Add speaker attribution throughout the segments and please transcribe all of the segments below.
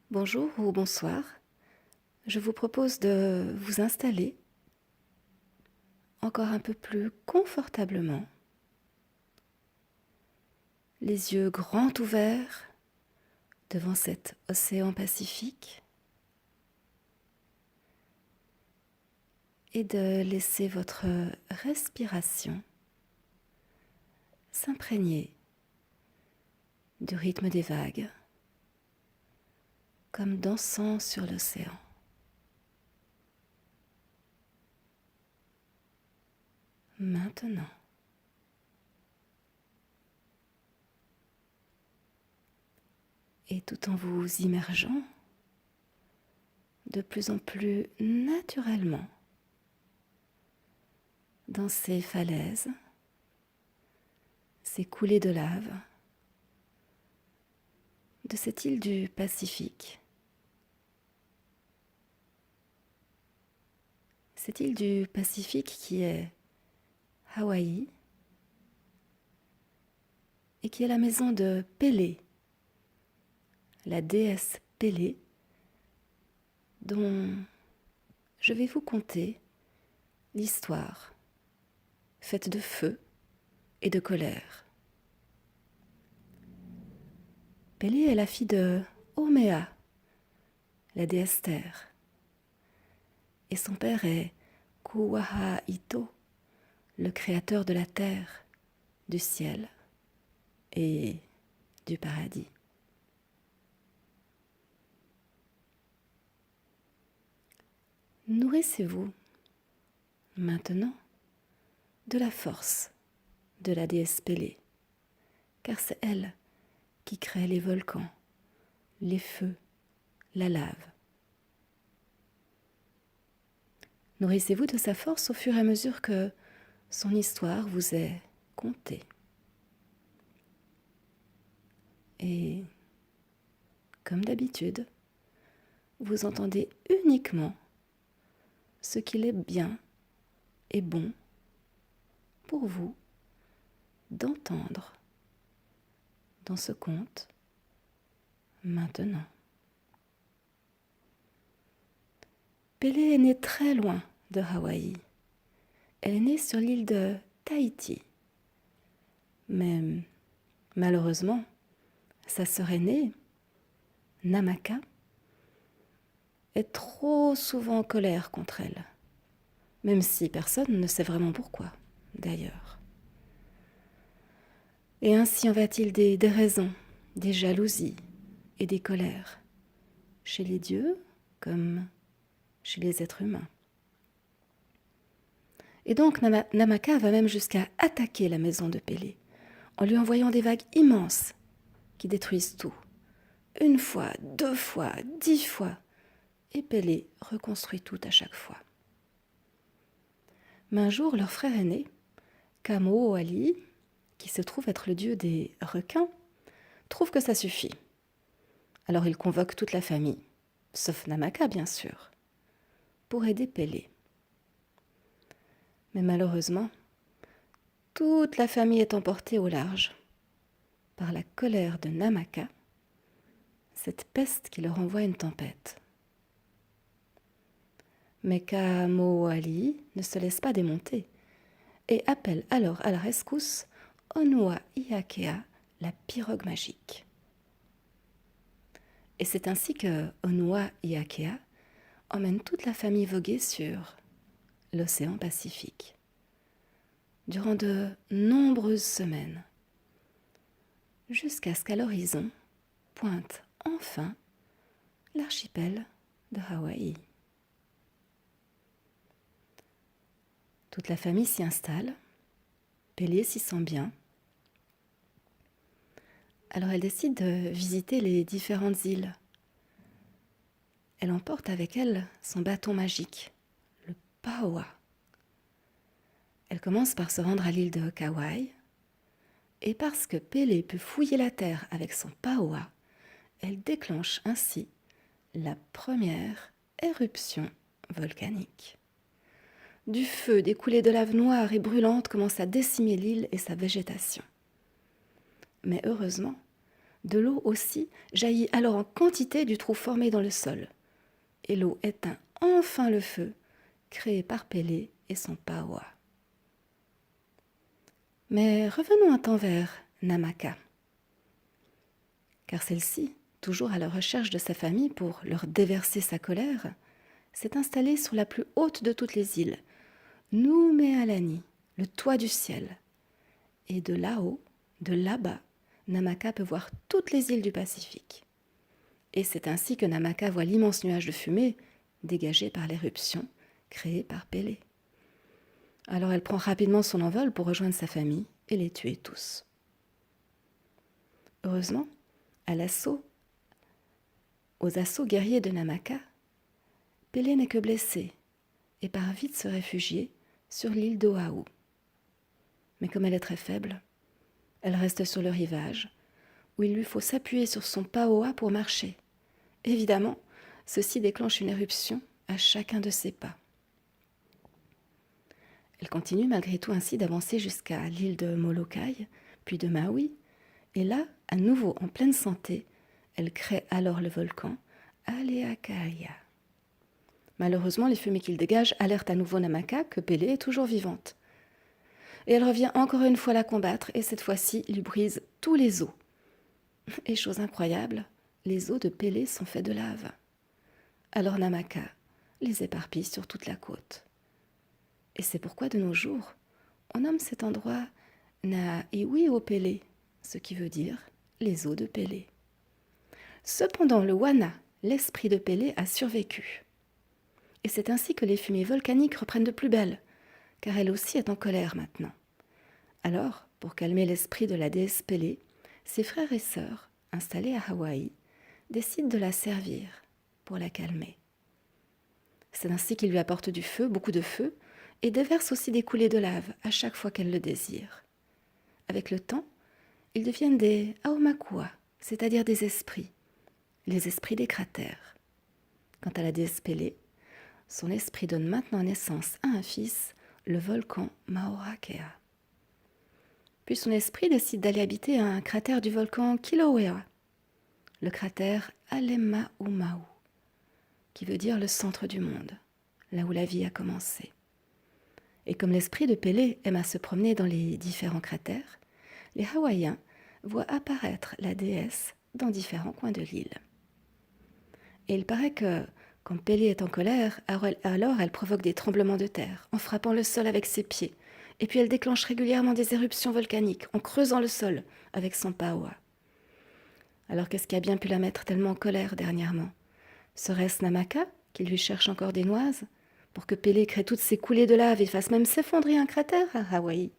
Speaker 1: Bonjour ou bonsoir. Je vous propose de vous installer encore un peu plus confortablement, les yeux grands ouverts devant cet océan Pacifique et de laisser votre respiration s'imprégner du rythme des vagues, comme dansant sur l'océan. Maintenant, et tout en vous immergeant de plus en plus naturellement dans ces falaises, ces coulées de lave de cette île du Pacifique, cette île du Pacifique qui est Hawaï et qui est la maison de Pélé, la déesse Pélé, dont je vais vous conter l'histoire faite de feu et de colère. Pélé est la fille de Omea, la déesse terre, et son père est Kuaha Ito, le créateur de la terre, du ciel et du paradis. Nourrissez-vous maintenant de la force de la déesse Pélé, car c'est elle qui crée les volcans, les feux, la lave. Nourrissez-vous de sa force au fur et à mesure que son histoire vous est contée. Et, comme d'habitude, vous entendez uniquement ce qu'il est bien et bon pour vous d'entendre dans ce conte maintenant. Pélé est née très loin de Hawaï. Elle est née sur l'île de Tahiti. Mais malheureusement, sa sœur aînée, Namaka, est trop souvent en colère contre elle, même si personne ne sait vraiment pourquoi, d'ailleurs. Et ainsi en va-t-il des raisons, des jalousies et des colères, chez les dieux comme chez les êtres humains. Et donc Namaka va même jusqu'à attaquer la maison de Pélé, en lui envoyant des vagues immenses qui détruisent tout. Une fois, 2 fois, 10 fois, et Pélé reconstruit tout à chaque fois. Mais un jour, leur frère aîné, Kamoali, qui se trouve être le dieu des requins, trouve que ça suffit. Alors il convoque toute la famille, sauf Namaka bien sûr, pour aider Pélé. Mais malheureusement, toute la famille est emportée au large par la colère de Namaka, cette peste qui leur envoie une tempête. Mais Kamoali ne se laisse pas démonter et appelle alors à la rescousse Onua Iakea, la pirogue magique. Et c'est ainsi que Onua Iakea emmène toute la famille voguer sur l'océan Pacifique durant de nombreuses semaines, jusqu'à ce qu'à l'horizon pointe enfin l'archipel de Hawaï. Toute la famille s'y installe, Pélé s'y sent bien. Alors elle décide de visiter les différentes îles. Elle emporte avec elle son bâton magique, le Paoa. Elle commence par se rendre à l'île de Kauai, et parce que Pélé peut fouiller la terre avec son Paoa, elle déclenche ainsi la première éruption volcanique. Du feu, des coulées de lave noire et brûlante commencent à décimer l'île et sa végétation. Mais heureusement, De l'eau aussi jaillit alors en quantité du trou formé dans le sol. Et l'eau éteint enfin le feu créé par Pélé et son Paoa. Mais revenons un temps vers Namaka. Car celle-ci, toujours à la recherche de sa famille pour leur déverser sa colère, s'est installée sur la plus haute de toutes les îles, Numealani, le toit du ciel. Et de là-haut, de là-bas, Namaka peut voir toutes les îles du Pacifique. Et c'est ainsi que Namaka voit l'immense nuage de fumée dégagé par l'éruption créée par Pélé. Alors elle prend rapidement son envol pour rejoindre sa famille et les tuer tous. Heureusement, aux assauts guerriers de Namaka, Pélé n'est que blessée et part vite se réfugier sur l'île d'Oahu. Mais comme elle est très faible, elle reste sur le rivage, où il lui faut s'appuyer sur son paoa pour marcher. Évidemment, ceci déclenche une éruption à chacun de ses pas. Elle continue malgré tout ainsi d'avancer jusqu'à l'île de Molokai, puis de Maui, et là, à nouveau en pleine santé, elle crée alors le volcan Aleakaya. Malheureusement, les fumées qu'il dégage alertent à nouveau Namaka que Pélé est toujours vivante. Et elle revient encore une fois la combattre, et cette fois-ci, lui brise tous les os. Et chose incroyable, les os de Pélé sont faits de lave. Alors Namaka les éparpille sur toute la côte. Et c'est pourquoi de nos jours, on nomme cet endroit Naiwi-o-Pélé, ce qui veut dire les eaux de Pélé. Cependant, le Wana, l'esprit de Pélé, a survécu. Et c'est ainsi que les fumées volcaniques reprennent de plus belle, car elle aussi est en colère maintenant. Alors, pour calmer l'esprit de la déesse Pélé, ses frères et sœurs, installés à Hawaï, décident de la servir pour la calmer. C'est ainsi qu'ils lui apportent du feu, beaucoup de feu, et déversent aussi des coulées de lave à chaque fois qu'elle le désire. Avec le temps, ils deviennent des Aumakua, c'est-à-dire des esprits, les esprits des cratères. Quant à la déesse Pélé, son esprit donne maintenant naissance à un fils, le volcan Maorakea. Puis son esprit décide d'aller habiter un cratère du volcan Kilauea, le cratère Alemaumau, qui veut dire le centre du monde, là où la vie a commencé. Et comme l'esprit de Pélé aime à se promener dans les différents cratères, les Hawaïens voient apparaître la déesse dans différents coins de l'île. Et il paraît que, quand Pélé est en colère, alors elle provoque des tremblements de terre en frappant le sol avec ses pieds, et puis elle déclenche régulièrement des éruptions volcaniques en creusant le sol avec son paoa. Alors qu'est-ce qui a bien pu la mettre tellement en colère dernièrement? Serait-ce Namaka qui lui cherche encore des noises pour que Pélé crée toutes ces coulées de lave et fasse même s'effondrer un cratère à Hawaï?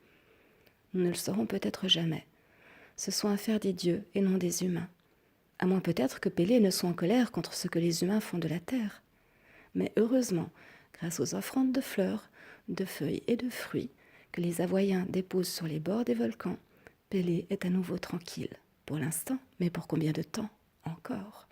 Speaker 1: Nous ne le saurons peut-être jamais. Ce sont affaires des dieux et non des humains. À moins peut-être que Pélé ne soit en colère contre ce que les humains font de la terre. Mais heureusement, grâce aux offrandes de fleurs, de feuilles et de fruits que les Hawaïens déposent sur les bords des volcans, Pélé est à nouveau tranquille. Pour l'instant, mais pour combien de temps encore?